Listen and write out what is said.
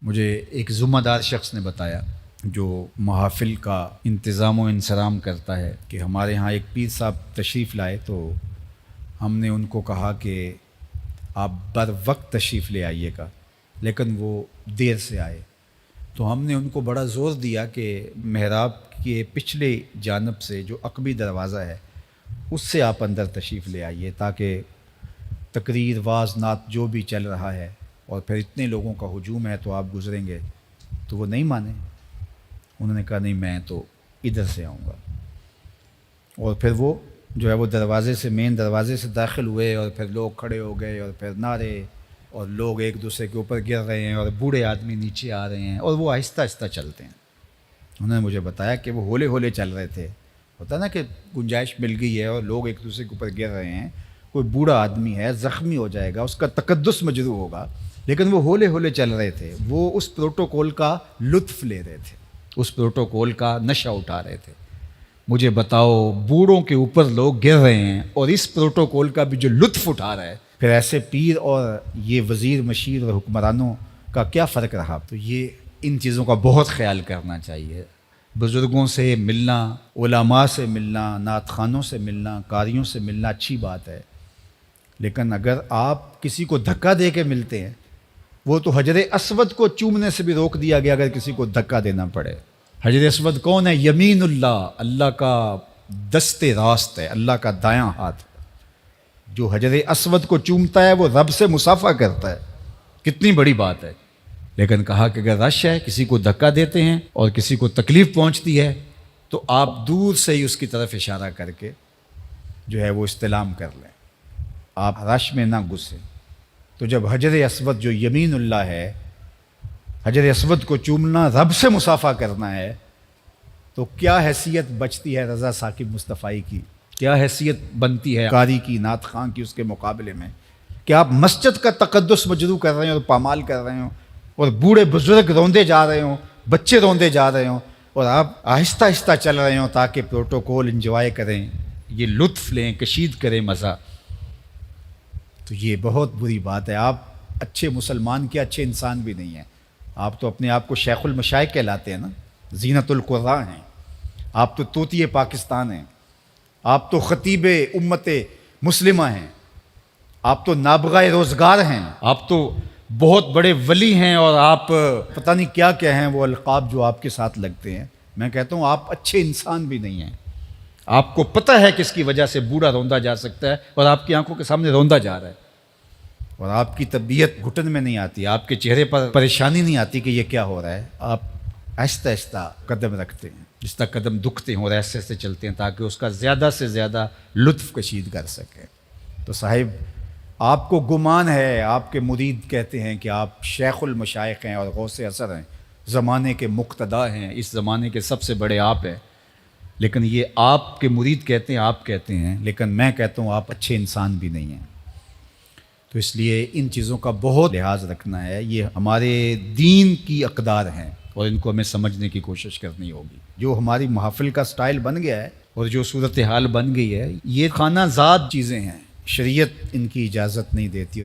مجھے ایک ذمہ دار شخص نے بتایا جو محافل کا انتظام و انصرام کرتا ہے کہ ہمارے ہاں ایک پیر صاحب تشریف لائے تو ہم نے ان کو کہا کہ آپ بر وقت تشریف لے آئیے گا، لیکن وہ دیر سے آئے تو ہم نے ان کو بڑا زور دیا کہ محراب کے پچھلے جانب سے جو عقبی دروازہ ہے اس سے آپ اندر تشریف لے آئیے تاکہ تقریر واز نعت جو بھی چل رہا ہے اور پھر اتنے لوگوں کا ہجوم ہے تو آپ گزریں گے۔ تو وہ نہیں مانے، انہوں نے کہا نہیں میں تو ادھر سے آؤں گا، اور پھر وہ جو ہے وہ دروازے سے مین دروازے سے داخل ہوئے اور پھر لوگ کھڑے ہو گئے اور پھر نعرے اور لوگ ایک دوسرے کے اوپر گر رہے ہیں اور بوڑھے آدمی نیچے آ رہے ہیں اور وہ آہستہ آہستہ چلتے ہیں۔ انہوں نے مجھے بتایا کہ وہ ہولے ہولے چل رہے تھے، ہوتا نا کہ گنجائش مل گئی ہے اور لوگ ایک دوسرے کے اوپر گر رہے ہیں، کوئی بوڑھا آدمی ہے زخمی ہو جائے گا، اس کا تقدس مجروح ہوگا، لیکن وہ ہولے ہولے چل رہے تھے، وہ اس پروٹوکول کا لطف لے رہے تھے، اس پروٹوکول کا نشہ اٹھا رہے تھے۔ مجھے بتاؤ بوڑھوں کے اوپر لوگ گر رہے ہیں اور اس پروٹوکول کا بھی جو لطف اٹھا رہا ہے، پھر ایسے پیر اور یہ وزیر مشیر اور حکمرانوں کا کیا فرق رہا؟ تو یہ ان چیزوں کا بہت خیال کرنا چاہیے۔ بزرگوں سے ملنا، علماء سے ملنا، نعت خوانوں سے ملنا، قاریوں سے ملنا اچھی بات ہے، لیکن اگر آپ کسی کو دھکا دے کے ملتے ہیں، وہ تو حجر اسود کو چومنے سے بھی روک دیا گیا اگر کسی کو دھکا دینا پڑے۔ حجر اسود کون ہے؟ یمین اللہ، اللہ کا دست راست ہے، اللہ کا دایاں ہاتھ۔ جو حجر اسود کو چومتا ہے وہ رب سے مصافحہ کرتا ہے، کتنی بڑی بات ہے۔ لیکن کہا کہ اگر رش ہے، کسی کو دھکا دیتے ہیں اور کسی کو تکلیف پہنچتی ہے تو آپ دور سے ہی اس کی طرف اشارہ کر کے جو ہے وہ استلام کر لیں، آپ رش میں نہ گھسیں۔ تو جب حجر اسود جو یمین اللہ ہے، حجر اسود کو چومنا رب سے مصافحہ کرنا ہے، تو کیا حیثیت بچتی ہے رضا ثاقب مصطفی کی، کیا حیثیت بنتی ہے قاری کی، نعت خواں کی اس کے مقابلے میں کہ آپ مسجد کا تقدس مجروح کر رہے ہیں اور پامال کر رہے ہوں، اور بوڑھے بزرگ روندے جا رہے ہوں، بچے روندے جا رہے ہوں، اور آپ آہستہ آہستہ چل رہے ہوں تاکہ پروٹوکول انجوائے کریں، یہ لطف لیں، کشید کریں مزہ۔ تو یہ بہت بری بات ہے۔ آپ اچھے مسلمان کے اچھے انسان بھی نہیں ہیں، آپ تو اپنے آپ کو شیخ المشائخ کہلاتے ہیں نا، زینت القراء ہیں، آپ تو طوطی پاکستان ہیں، آپ تو خطیب امت مسلمہ ہیں، آپ تو نابغہ روزگار ہیں، آپ تو بہت بڑے ولی ہیں، اور آپ پتہ نہیں کیا کیا ہیں وہ القاب جو آپ کے ساتھ لگتے ہیں۔ میں کہتا ہوں آپ اچھے انسان بھی نہیں ہیں۔ آپ کو پتہ ہے کس کی وجہ سے بوڑھا روندا جا سکتا ہے اور آپ کی آنکھوں کے سامنے روندا جا رہا ہے، اور آپ کی طبیعت گھٹن میں نہیں آتی، آپ کے چہرے پر پریشانی نہیں آتی کہ یہ کیا ہو رہا ہے۔ آپ آہستہ آہستہ قدم رکھتے ہیں، جس طرح قدم دکھتے ہیں اور ایسے ایسے چلتے ہیں تاکہ اس کا زیادہ سے زیادہ لطف کشید کر سکیں۔ تو صاحب آپ کو گمان ہے، آپ کے مرید کہتے ہیں کہ آپ شیخ المشائخ ہیں اور غوث اثر ہیں، زمانے کے مقتدا ہیں، اس زمانے کے سب سے بڑے آپ ہیں، لیکن یہ آپ کے مرید کہتے ہیں، آپ کہتے ہیں، لیکن میں کہتا ہوں آپ اچھے انسان بھی نہیں ہیں۔ تو اس لیے ان چیزوں کا بہت لحاظ رکھنا ہے، یہ ہمارے دین کی اقدار ہیں اور ان کو ہمیں سمجھنے کی کوشش کرنی ہوگی۔ جو ہماری محافل کا سٹائل بن گیا ہے اور جو صورتحال بن گئی ہے، یہ خانہ زاد چیزیں ہیں، شریعت ان کی اجازت نہیں دیتی۔